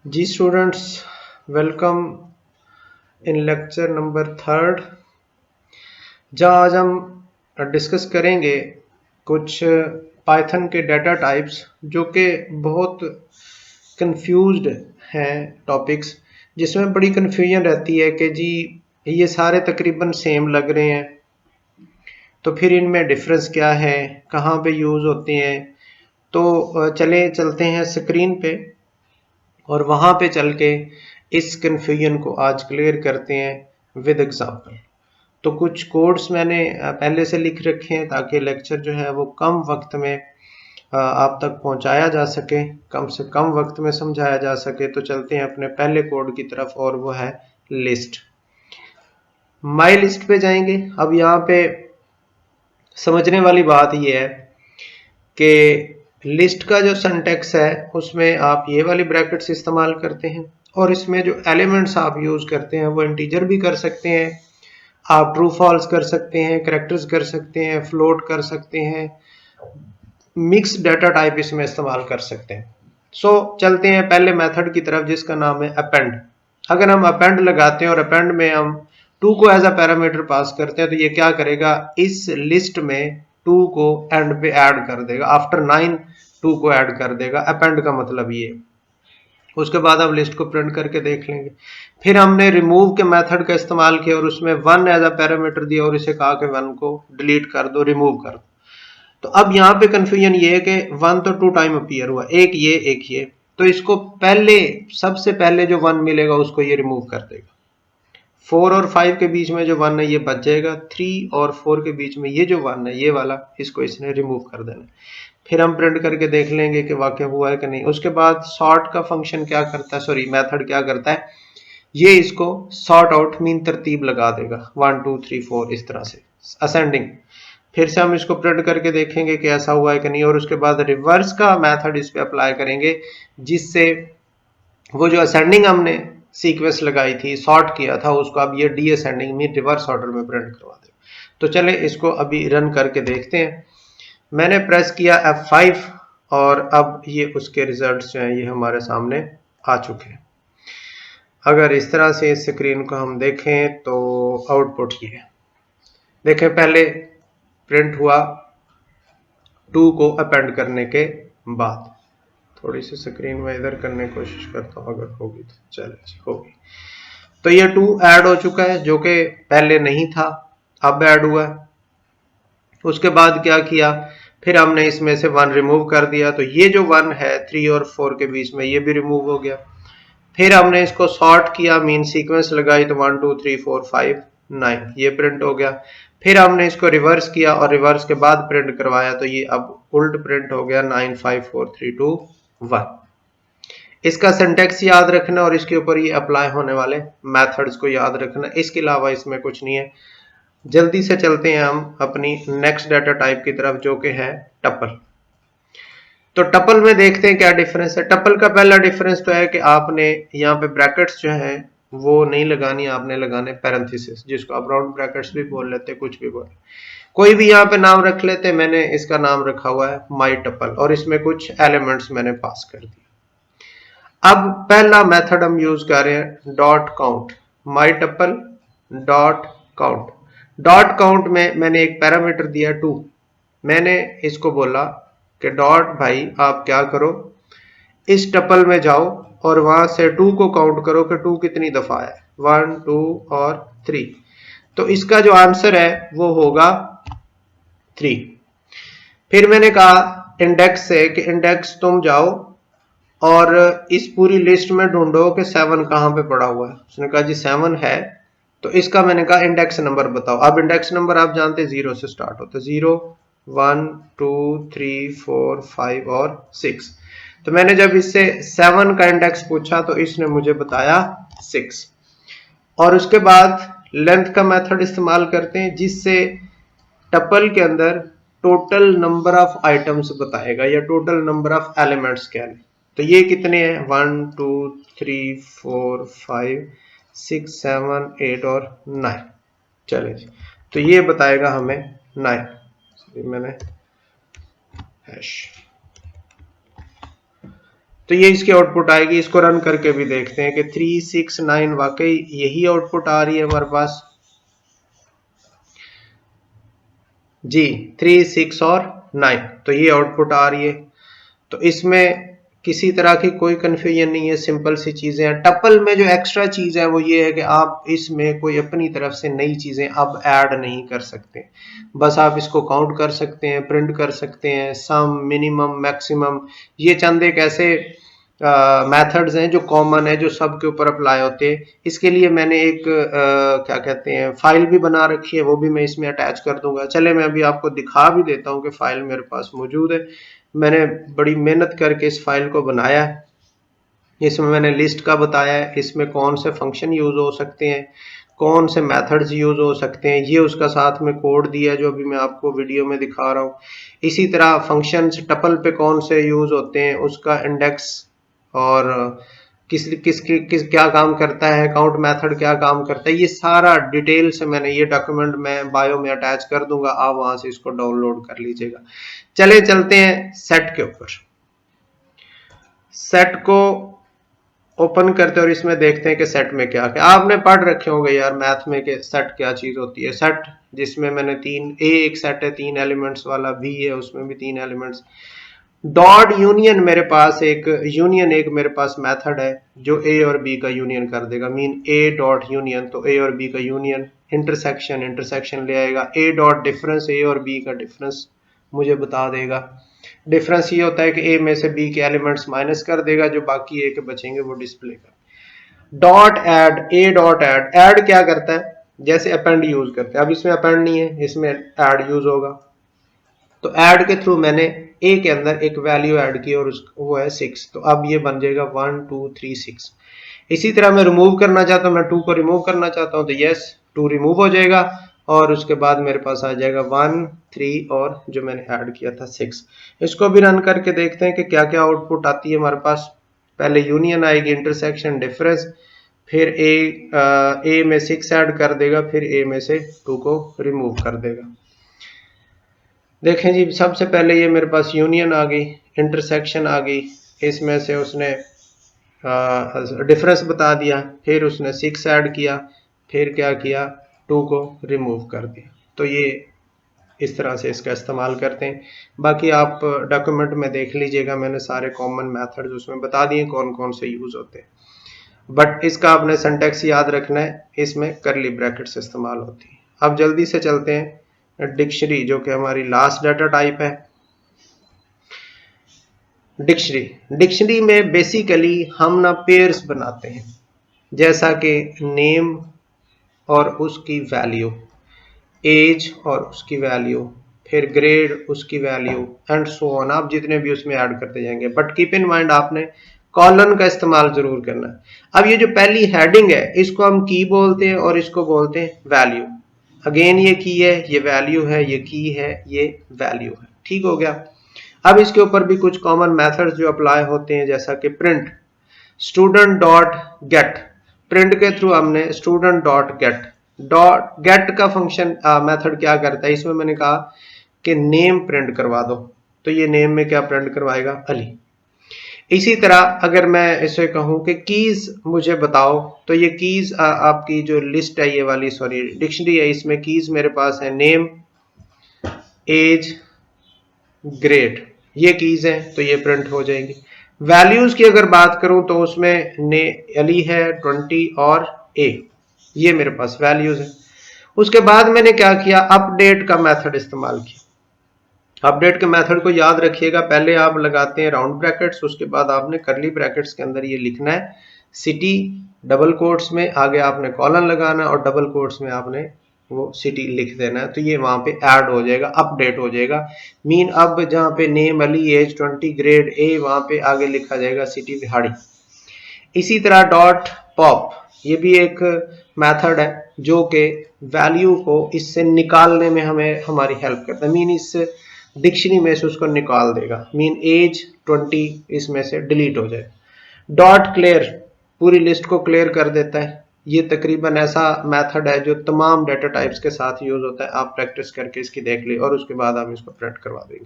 Ji students, welcome in lecture number 3 जहाँ आज हम डिस्कस करेंगे कुछ पाइथन के डाटा टाइप्स जो कि बहुत कंफ्यूज्ड हैं टॉपिक्स, जिसमें बड़ी कन्फ्यूजन रहती है कि जी ये सारे तकरीबन सेम लग रहे हैं, तो फिर इनमें डिफरेंस क्या है, कहाँ पे यूज़ होते हैं। तो चलते हैं स्क्रीन पे और वहाँ पे चल के इस कन्फ्यूजन को आज क्लियर करते हैं विद एग्जांपल। तो कुछ कोड्स मैंने पहले से लिख रखे हैं ताकि लेक्चर जो है वो कम वक्त में आप तक पहुंचाया जा सके, कम से कम वक्त में समझाया जा सके। तो चलते हैं अपने पहले कोड की तरफ और वो है लिस्ट। माई लिस्ट पे जाएंगे। अब यहाँ पे समझने वाली बात ये है कि लिस्ट का जो सिंटैक्स है उसमें आप ये वाली ब्रैकेट्स इस्तेमाल करते हैं और इसमें जो एलिमेंट्स आप यूज करते हैं वो इंटीजर भी कर सकते हैं, आप ट्रू फॉल्स कर सकते हैं, कैरेक्टर्स कर सकते हैं, फ्लोट कर सकते हैं, मिक्स डाटा टाइप इसमें इस्तेमाल कर सकते हैं। सो चलते हैं पहले मेथड की तरफ जिसका नाम है अपेंड। अगर हम अपेंड लगाते हैं और अपेंड में हम 2 को एज अ पैरामीटर पास करते हैं तो ये क्या करेगा, इस लिस्ट में 2 को एंड पे ऐड कर देगा, आफ्टर 9 2 को ऐड कर देगा। अपेंड का मतलब ये। उसके बाद आप लिस्ट को प्रिंट करके देख लेंगे। फिर हमने रिमूव के मेथड का इस्तेमाल किया और उसमें 1 एज अ पैरामीटर दिया और इसे कहा कि 1 को डिलीट कर दो, रिमूव कर दो। तो अब यहाँ पे कंफ्यूजन ये है कि 1 तो 2 टाइम अपीयर हुआ, एक ये, तो इसको पहले सबसे पहले जो 1 मिलेगा उसको ये रिमूव कर देगा। 4 और 5 के बीच में जो 1 है ये बच जाएगा। 3 और 4 के बीच में ये जो 1 है ये वाला, इसको इसने रिमूव कर देना। फिर हम प्रिंट करके देख लेंगे कि वाकई हुआ है कि नहीं। उसके बाद सॉर्ट का फंक्शन क्या करता है, सॉरी मेथड क्या करता है, ये इसको सॉर्ट आउट मीन तरतीब लगा देगा 1 2 3 4 इस तरह से असेंडिंग। फिर से हम इसको प्रिंट करके देखेंगे कि ऐसा हुआ है कि नहीं और उसके बाद रिवर्स का मेथड इस पे अप्लाई करेंगे जिससे वो जो असेंडिंग हमने सीक्वेंस लगाई थी, सॉर्ट किया था, उसको अब ये डी असेंडिंग में रिवर्स ऑर्डर में प्रिंट करवा देगा। तो चले इसको अभी रन करके देखते हैं। मैंने प्रेस किया F5 और अब ये उसके रिजल्ट्स जो हैं ये हमारे सामने आ चुके हैं। अगर इस तरह से स्क्रीन को हम देखें तो आउटपुट ये है। देखें पहले प्रिंट हुआ 2 को अपेंड करने के बाद। थोड़ी सी स्क्रीन में इधर करने की कोशिश करता हूँ, अगर होगी तो चले होगी। तो ये 2 ऐड हो चुका है जो कि पहले नहीं था, अब ऐड हुआ है। उसके बाद क्या किया, फिर हमने इसमें से 1 रिमूव कर दिया, तो ये जो 1 है 3 और 4 के बीच में ये भी रिमूव हो गया। फिर हमने इसको सॉर्ट किया, मीन सीक्वेंस लगाई, तो 1 2 3 4 5 9 ये प्रिंट हो गया। फिर हमने इसको रिवर्स किया और रिवर्स के बाद प्रिंट करवाया, तो ये अब उल्ट प्रिंट हो गया 9 5 4 3 2 1। इसका सिंटैक्स याद रखना और इसके ऊपर ये अप्लाई होने वाले मेथड्स को याद रखना, इसके अलावा इसमें कुछ नहीं है। जल्दी से चलते हैं हम अपनी नेक्स्ट डाटा टाइप की तरफ जो कि है टपल। तो टपल में देखते हैं क्या डिफरेंस है। टपल का पहला डिफरेंस तो है कि आपने यहाँ पे ब्रैकेट्स जो है वो नहीं लगानी, आपने लगाने पैरेंथेसिस, जिसको आप राउंड ब्रैकेट्स भी बोल लेते, कुछ भी बोल, कोई भी यहाँ पे नाम रख लेते। मैंने इसका नाम रखा हुआ है माई टपल और इसमें कुछ एलिमेंट्स मैंने पास कर दिए। अब पहला मेथड हम यूज कर रहे हैं dot count, my tuple dot count. Dot count में मैंने एक पैरामीटर दिया 2। मैंने इसको बोला कि डॉट भाई आप क्या करो, इस टपल में जाओ और वहां से 2 को काउंट करो कि 2 कितनी दफा है, 1 2 और 3। तो इसका जो आंसर है वो होगा 3। फिर मैंने कहा इंडेक्स से कि इंडेक्स तुम जाओ और इस पूरी लिस्ट में ढूंढो कि 7 कहां पे पड़ा हुआ है। उसने कहा जी 7 है, तो इसका मैंने कहा इंडेक्स नंबर बताओ। अब इंडेक्स नंबर आप जानते हैं 0 से स्टार्ट होता है, 0 1 2 3 4 5 और 6। तो मैंने जब इससे 7 का इंडेक्स पूछा तो इसने मुझे बताया 6। और उसके बाद लेंथ का मेथड इस्तेमाल करते हैं जिससे टपल के अंदर टोटल नंबर ऑफ आइटम्स बताएगा या टोटल नंबर ऑफ एलिमेंट्स क्या है। तो ये कितने हैं, 1 2 3 4 5 6 7 8 और 9। चले जी, तो ये बताएगा हमें 9। मैंने हैश, तो ये इसकी आउटपुट आएगी। इसको रन करके भी देखते हैं कि 369 वाकई यही आउटपुट आ रही है हमारे पास जी, 3, 6 और 9, तो ये आउटपुट आ रही है। तो इसमें किसी तरह की कोई कंफ्यूजन नहीं है, सिंपल सी चीजें हैं। टपल में जो एक्स्ट्रा चीज है वो ये है कि आप इसमें कोई अपनी तरफ से नई चीजें अब ऐड नहीं कर सकते, बस आप इसको काउंट कर सकते हैं, प्रिंट कर सकते हैं, सम, मिनिमम, मैक्सिमम, ये चंद एक ऐसे मेथड्स हैं जो कॉमन है, जो सब के ऊपर अप्लाई होते हैं। इसके लिए मैंने एक क्या कहते हैं फाइल भी बना रखी है, वो भी मैं इसमें अटैच कर दूंगा। चले मैं अभी आपको दिखा भी देता हूँ कि फाइल मेरे पास मौजूद है। मैंने बड़ी मेहनत करके इस फाइल को बनाया है। इसमें मैंने लिस्ट का बताया है, इसमें कौन से फंक्शन यूज हो सकते हैं, कौन से मेथड्स यूज हो सकते हैं, ये उसका साथ में कोड दिया है जो अभी मैं आपको वीडियो में दिखा रहा हूँ। इसी तरह फंक्शंस टपल पे कौन से यूज होते हैं, उसका इंडेक्स और किस क्या काम करता है, काउंट मेथड क्या काम करता है, ये सारा डिटेल से मैंने ये डॉक्यूमेंट में बायो में अटैच कर दूंगा, आप वहां से इसको डाउनलोड कर लीजिएगा। चले चलते हैं सेट के ऊपर। सेट को ओपन करते हैं और इसमें देखते हैं कि सेट में क्या क्या आपने पढ़ रखे होंगे यार मैथ में कि सेट क्या चीज होती है। सेट जिसमें मैंने तीन, ए एक सेट है 3 एलिमेंट्स वाला, बी है उसमें भी 3 एलिमेंट्स। डॉट यूनियन मेरे पास एक यूनियन, एक मेरे पास मेथड है जो ए और बी का यूनियन कर देगा, मीन ए डॉट यूनियन, तो ए और बी का यूनियन। इंटरसेक्शन, इंटरसेक्शन ले आएगा। ए डॉट डिफरेंस, ए और बी का डिफरेंस मुझे बता देगा। डिफरेंस ये होता है कि ए में से बी के एलिमेंट्स माइनस कर देगा, जो बाकी ए के बचेंगे वो डिस्प्ले कर। डॉट ऐड, ए डॉट ऐड, ऐड क्या करता है, जैसे अपेंड यूज करते हैं, अब इसमें अपेंड नहीं है, इसमें ऐड यूज होगा। तो ऐड के थ्रू मैंने ए के अंदर एक वैल्यू ऐड की और वो है 6, तो अब ये बन जाएगा 1 2 3 6। इसी तरह मैं रिमूव करना चाहता हूं, मैं 2 को रिमूव करना चाहता हूं, तो यस 2 रिमूव हो जाएगा और उसके बाद मेरे पास आ जाएगा 1 3 और जो मैंने ऐड किया था 6। इसको भी रन करके देखते हैं कि क्या क्या आउटपुट आती है हमारे पास। पहले यूनियन आएगी, इंटरसेक्शन, डिफरेंस, फिर ए में 6 ऐड कर देगा, फिर ए में से 2 को रिमूव कर देगा। देखें जी, सबसे पहले ये मेरे पास यूनियन आ गई, इंटरसेक्शन आ गई, इसमें से उसने डिफरेंस बता दिया, फिर उसने 6 ऐड किया, फिर क्या किया 2 को रिमूव कर दिया। तो ये इस तरह से इसका इस्तेमाल करते हैं। बाकी आप डॉक्यूमेंट में देख लीजिएगा, मैंने सारे कॉमन मेथड्स उसमें बता दिए कौन कौन से यूज होते हैं। बट इसका आपने सिंटैक्स याद रखना है, इसमें करली ब्रैकेट्स इस्तेमाल होती है। अब जल्दी से चलते हैं डिक्शनरी, जो कि हमारी लास्ट डाटा टाइप है। डिक्शनरी में बेसिकली हम ना पेयर्स बनाते हैं, जैसा कि नेम और उसकी वैल्यू, एज और उसकी वैल्यू, फिर ग्रेड उसकी वैल्यू एंड सो ऑन, आप जितने भी उसमें ऐड करते जाएंगे। बट कीप इन माइंड आपने कॉलन का इस्तेमाल जरूर करना है। अब ये जो पहली हेडिंग है इसको हम की बोलते हैं और इसको बोलते हैं वैल्यू। अगेन ये की है, ये वैल्यू है, ये की है, ये वैल्यू है। ठीक हो गया। अब इसके ऊपर भी कुछ कॉमन मेथड्स जो अप्लाई होते हैं, जैसा कि print, student dot gate, print के थ्रू हमने स्टूडेंट डॉट गेट का फंक्शन मेथड क्या करता है, इसमें मैंने कहा कि नेम प्रिंट करवा दो, तो ये नेम में क्या प्रिंट करवाएगा, अली। इसी तरह अगर मैं इसे कहूं कि कीज मुझे बताओ, तो ये कीज आपकी जो लिस्ट है, ये वाली सॉरी डिक्शनरी है, इसमें कीज मेरे पास है नेम, एज, ग्रेड, ये कीज हैं, तो ये प्रिंट हो जाएंगी। वैल्यूज की अगर बात करूं तो उसमें ने अली है, 20 और ए, ये मेरे पास वैल्यूज है। उसके बाद मैंने क्या किया, अपडेट का मेथड इस्तेमाल किया। अपडेट के मेथड को याद रखिएगा, पहले आप लगाते हैं राउंड ब्रैकेट्स, उसके बाद आपने करली ब्रैकेट्स के अंदर ये लिखना है सिटी, डबल कोट्स में आगे आपने कॉलन लगाना और डबल कोट्स में आपने वो सिटी लिख देना है, तो ये वहां पे ऐड हो जाएगा, अपडेट हो जाएगा। मीन अब जहां पे name Ali, age 20, grade A, वहां पे आगे लिखा जाएगा सिटी बिहाड़ी। इसी तरह डॉट पॉप, ये भी एक मेथड है जो कि वैल्यू को इससे निकालने में हमें हमारी हेल्प करता है, मीन इस डिक्शनरी में से उसको निकाल देगा, मीन एज 20 इसमें से डिलीट हो जाए। डॉट क्लियर पूरी लिस्ट को क्लियर कर देता है। ये तकरीबन ऐसा मेथड है जो तमाम डाटा टाइप्स के साथ यूज होता है, आप प्रैक्टिस करके इसकी देख ले और उसके बाद हम इसको प्रिंट करवा देंगे।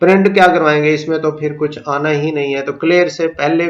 प्रिंट क्या करवाएंगे, इसमें तो फिर कुछ आना ही नहीं है। तो क्लियर से पहले